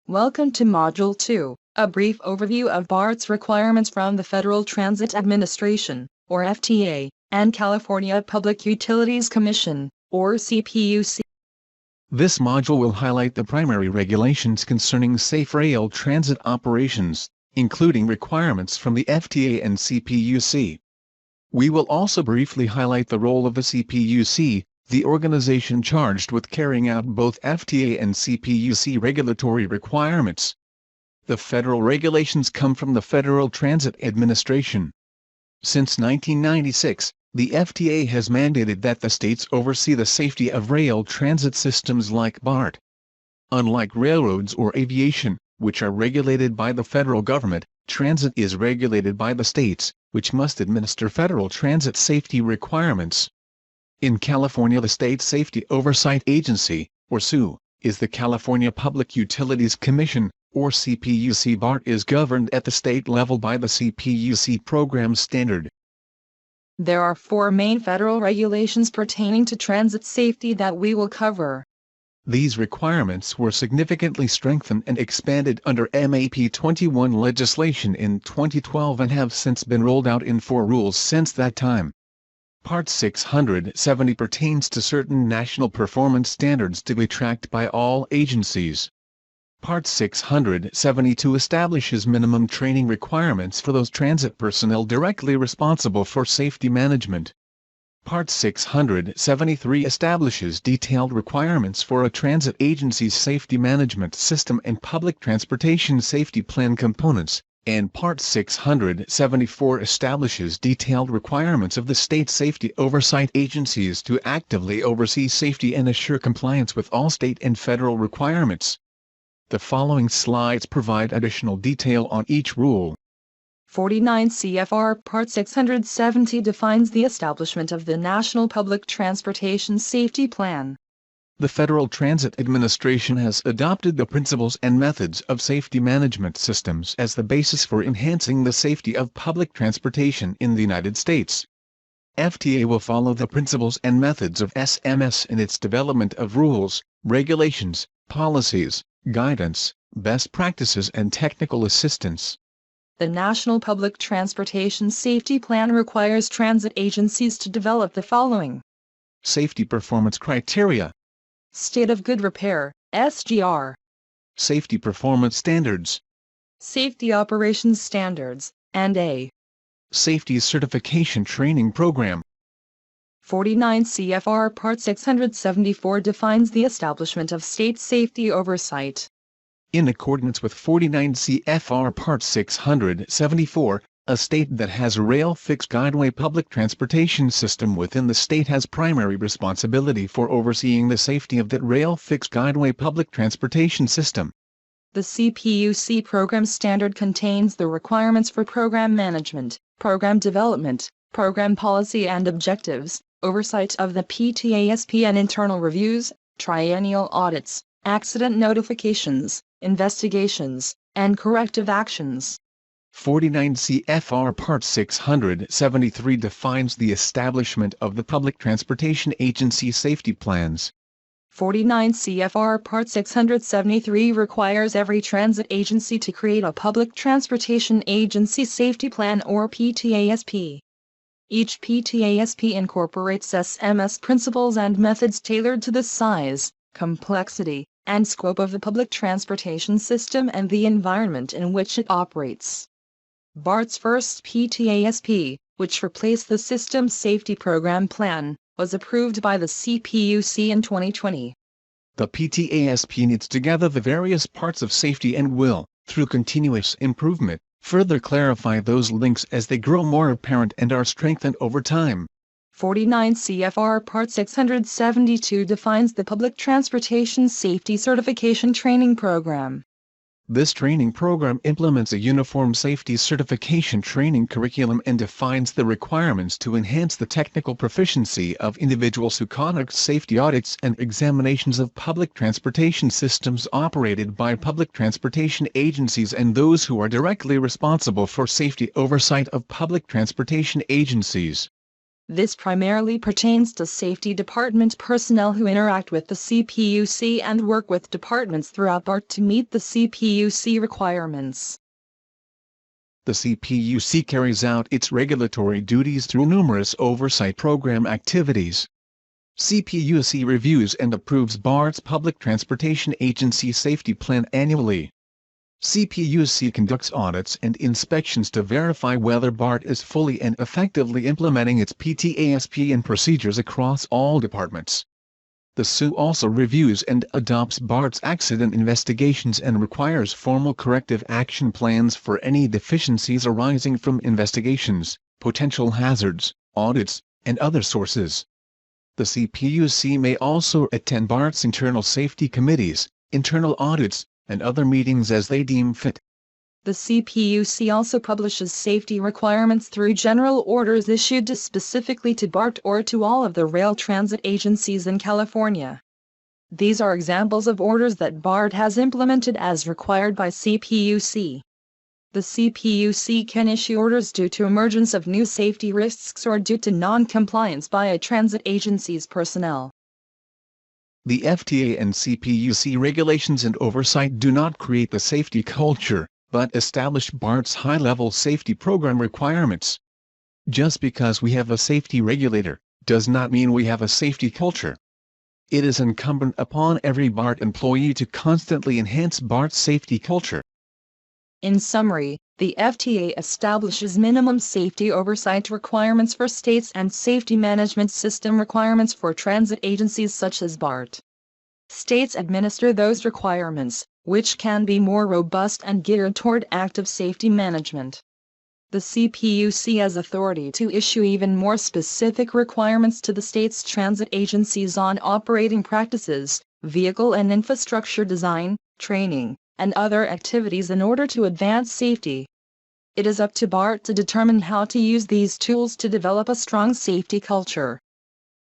Welcome to Module 2, a brief overview of BART's requirements from the Federal Transit Administration, or FTA, and California Public Utilities Commission, or CPUC. This module will highlight the primary regulations concerning safe rail transit operations, including requirements from the FTA and CPUC. We will also briefly highlight the role of the CPUC, the organization charged with carrying out both FTA and CPUC regulatory requirements. The federal regulations come from the Federal Transit Administration. Since 1996, the FTA has mandated that the states oversee the safety of rail transit systems like BART. Unlike railroads or aviation, which are regulated by the federal government, transit is regulated by the states, which must administer federal transit safety requirements. In California, the State Safety Oversight Agency, or SU, is the California Public Utilities Commission, or CPUC. BART is governed at the state level by the CPUC program standard. There are 4 main federal regulations pertaining to transit safety that we will cover. These requirements were significantly strengthened and expanded under MAP 21 legislation in 2012 and have since been rolled out in 4 rules since that time. Part 670 pertains to certain national performance standards to be tracked by all agencies. Part 672 establishes minimum training requirements for those transit personnel directly responsible for safety management. Part 673 establishes detailed requirements for a transit agency's safety management system and public transportation safety plan components, and Part 674 establishes detailed requirements of the state safety oversight agencies to actively oversee safety and assure compliance with all state and federal requirements. The following slides provide additional detail on each rule. 49 CFR Part 670 defines the establishment of the National Public Transportation Safety Plan. The Federal Transit Administration has adopted the principles and methods of safety management systems as the basis for enhancing the safety of public transportation in the United States. FTA will follow the principles and methods of SMS in its development of rules, regulations, policies, guidance, best practices and technical assistance. The National Public Transportation Safety Plan requires transit agencies to develop the following: Safety Performance Criteria, State of Good Repair, SGR, Safety Performance Standards, Safety Operations Standards, and a Safety Certification Training Program. 49 CFR Part 674 defines the establishment of state safety oversight. In accordance with 49 CFR Part 674, a state that has a rail fixed guideway public transportation system within the state has primary responsibility for overseeing the safety of that rail fixed guideway public transportation system. The CPUC program standard contains the requirements for program management, program development, program policy and objectives, oversight of the PTASP and internal reviews, triennial audits, accident notifications, investigations, and corrective actions. 49 CFR Part 673 defines the establishment of the Public Transportation Agency Safety Plans. 49 CFR Part 673 requires every transit agency to create a Public Transportation Agency Safety Plan or PTASP. Each PTASP incorporates SMS principles and methods tailored to the size, complexity, and scope of the public transportation system and the environment in which it operates. BART's first PTASP, which replaced the System Safety Program Plan, was approved by the CPUC in 2020. The PTASP knits together the various parts of safety and will, through continuous improvement, further clarify those links as they grow more apparent and are strengthened over time. 49 CFR Part 672 defines the Public Transportation Safety Certification Training Program. This training program implements a uniform safety certification training curriculum and defines the requirements to enhance the technical proficiency of individuals who conduct safety audits and examinations of public transportation systems operated by public transportation agencies and those who are directly responsible for safety oversight of public transportation agencies. This primarily pertains to safety department personnel who interact with the CPUC and work with departments throughout BART to meet the CPUC requirements. The CPUC carries out its regulatory duties through numerous oversight program activities. CPUC reviews and approves BART's Public Transportation Agency Safety Plan annually. CPUC conducts audits and inspections to verify whether BART is fully and effectively implementing its PTASP and procedures across all departments. The SU also reviews and adopts BART's accident investigations and requires formal corrective action plans for any deficiencies arising from investigations, potential hazards, audits, and other sources. The CPUC may also attend BART's internal safety committees, internal audits, and other meetings as they deem fit. The CPUC also publishes safety requirements through general orders issued specifically to BART or to all of the rail transit agencies in California. These are examples of orders that BART has implemented as required by CPUC. The CPUC can issue orders due to emergence of new safety risks or due to non-compliance by a transit agency's personnel. The FTA and CPUC regulations and oversight do not create the safety culture, but establish BART's high-level safety program requirements. Just because we have a safety regulator, does not mean we have a safety culture. It is incumbent upon every BART employee to constantly enhance BART's safety culture. In summary, the FTA establishes minimum safety oversight requirements for states and safety management system requirements for transit agencies such as BART. States administer those requirements, which can be more robust and geared toward active safety management. The CPUC has authority to issue even more specific requirements to the state's transit agencies on operating practices, vehicle and infrastructure design, training, and other activities in order to advance safety. It is up to BART to determine how to use these tools to develop a strong safety culture.